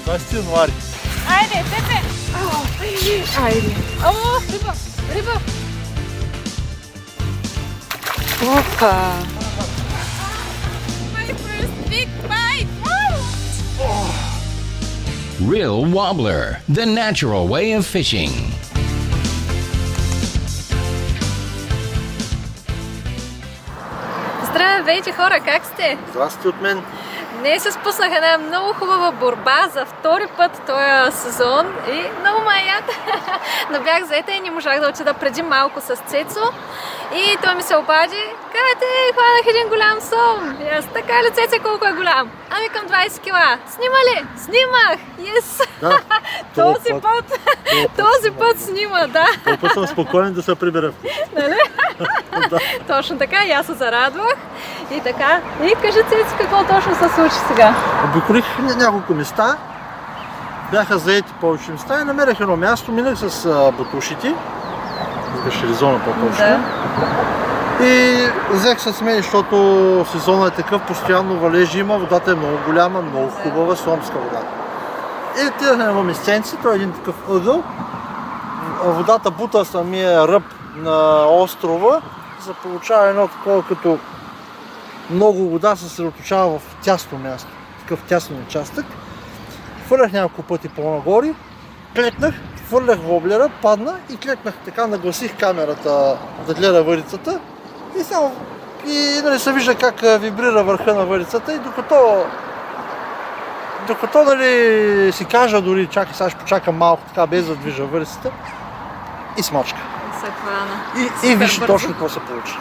Здрасти, Януари. Айде, Пепе! Айде. О, риба! Риба! Опа! My first big bite! Real Wobbler, the natural way of fishing. Здравейте хора, как сте? Здрасти от мен. Днес се спуснах една много хубава борба за втори път този сезон и много маят. Но бях заета и не можах да отида преди малко с Цецо. И той ми се обади: "Кате, хванах един голям сом." И аз: "Така ли, Цеце, колко е голям?" "Ами към 20 кила." "Снима ли?" "Снимах!" Yes! Да, този път снима, да. Този път съм спокоен да се прибера. Нали? Да. Точно така, и аз се зарадвах. И така. И кажи, Цеци, какво точно се случи сега? Обиколих няколко места. Бяха заети повече места и намерих едно място. Минах с бутушите. С Аризона по-точно. Да. И взех с мен, защото сезона е такъв, постоянно валежи има, водата е много голяма, много хубава, сомска вода. И отидах на едно местенце, той е един такъв ъгъл. Водата бута самия ръб на острова, се получава едно такова, като много вода се съсредоточава в тясно място, такъв тясен участък. Хвърлях няколко пъти по-нагоре, клекнах, хвърлях воблера, падна и клекнах така, нагласих камерата да гледа въдицата и само нали, се вижда как вибрира върха на въдицата и докато нали, си кажа дори, чакай, сега ще почакам малко така без да движа въдицата и смачка. Се хвана. И виж точно какво се получи.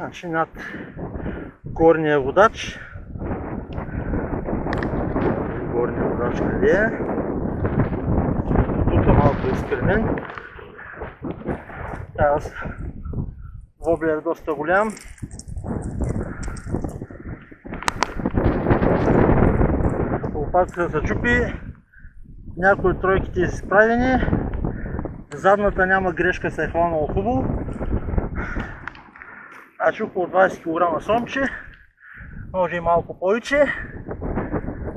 Значи над горния водач. Горния водач къде е? Тук малко експеримент. Тази воблер е доста голям. Лопатката се чупи. Някои от тройките са изправени. Задната няма грешка, се е хванала хубаво. Значи около 20 кг сомче. Може и малко повече.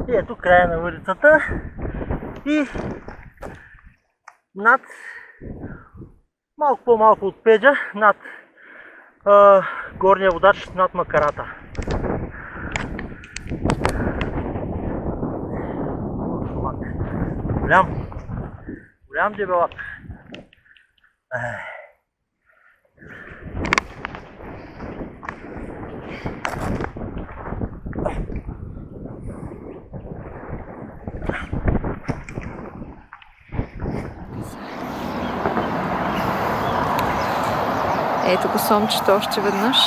И ето края на въдицата. И над малко по-малко от педжа, над горния водач, над макарата. Голям дебелак. Ето го сомчето още веднъж.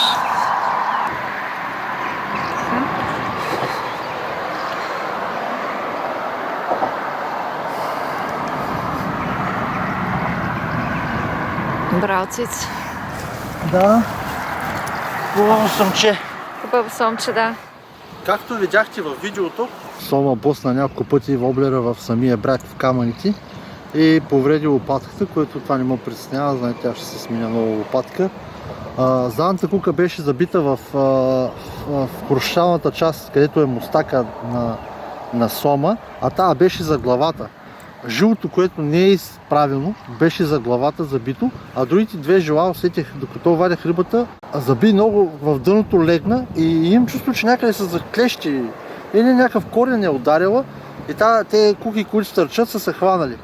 Браво, Цици. Да. Хубаво сомче. Хубаво сомче, да. Както видяхте във видеото, Сома босна няколко пъти воблера в самия бряг в камъните и повреди лопатката, което това не му притеснява, знаете, тя ще се сменя нова лопатка. Задната кука беше забита в хрущалната част, където е мустака на Сома, а тая беше за главата. Жилото, което не е изправено, беше за главата забито, а другите две жила усетих, докато вадях рибата, заби много в дъното, легна и имам чувство, че някъде са заклещи или някакъв корен е ударила и те куки, които стърчат, са се хванали.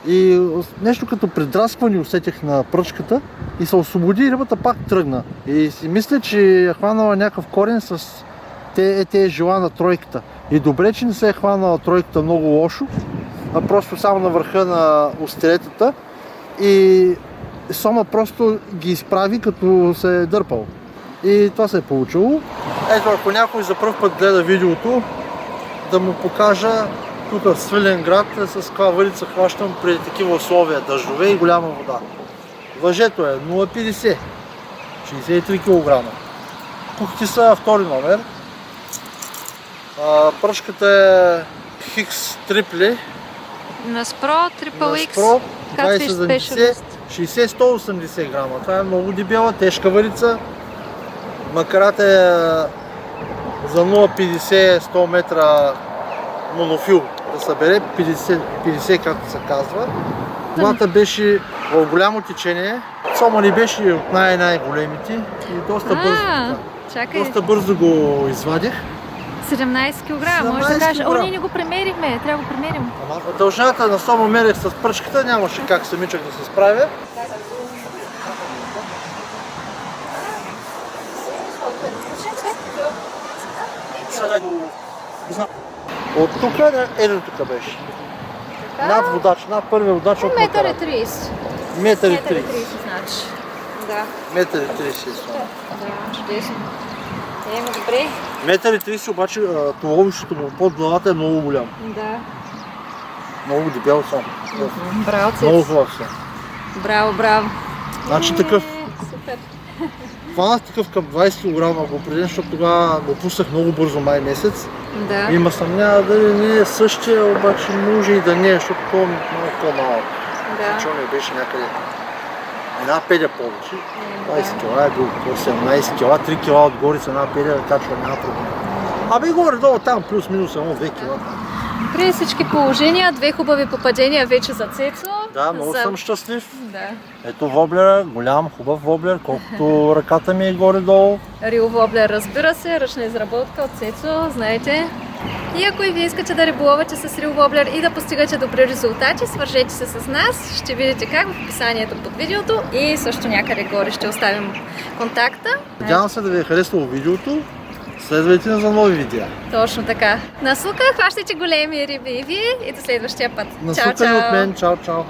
И нещо като предраскване усетих на пръчката и се освободи и рибата пак тръгна. И си мисля, че е хванала някакъв корен с тези жила на тройката. И добре, че не се е хванала тройката много лошо, а просто само на върха на остриетата и Сома просто ги изправи, като се е дърпал. И това се е получило. Ето, ако някой за пръв път гледа видеото, да му покажа тук в Свиленград с каква въдица хващам при такива условия, дъждове и голяма вода. Въжето е 0,50, 63 кг. Кухти са втори номер. Пръчката е Хикс трипли. На Спро, Трипъл Икс, 2070, 60-180 грама. Това е много дебела, тежка въдица. Макарата е за 0,50-100 метра монофил да събере, 50 както се казва. Водата беше в голямо течение. Сома не беше от най-големите и доста бързо го извадих. 17 кг, може да кажеш. О, ние не го премерихме, трябва да го премерим. Дължината на Сома мерих с пръчката, нямаше как самичък да се справя. От тук, ето тук беше. Над водач, над първия водач от Метър и 30. Метър и 30. Значи. Да. Метър и 30 е Сома. Да, чудесно. Добре. Метър и 30 обаче туловището му под главата е много голям. Да. Много дебел Сома. Браво, Цец. Много хубав Сома. Браво. Значи такъв. Супер. Хванах такъв към 20 кг го определен, защото тогава го пуснах много бързо май месец. Да. Има съмнява дали не е същия, обаче може и да не е, защото това е много по-малък. Да. Защото не беше някъде една педя повече. 20 кг е бил 18 кг, 3 кг отгоре с една педя да качва, няма проблем. Аби горе-долу там плюс-минус 1-2 кг. При всички положения, две хубави попадения вече за Цецо. Да, много съм щастлив. Да. Ето воблера, голям, хубав воблер, колкото ръката ми е горе-долу. Рил воблер, разбира се, ръчна изработка от Цецо, знаете. И ако и вие искате да риболовате с рил воблер и да постигате добри резултати, свържете се с нас. Ще видите как в описанието под видеото и също някъде горе ще оставим контакта. Надявам се да ви е харесало видеото. Следвайте за нови видеа. Точно така. На сука, хващайте големи риби и вие и до следващия път. На сука и от мен. Чао, чао.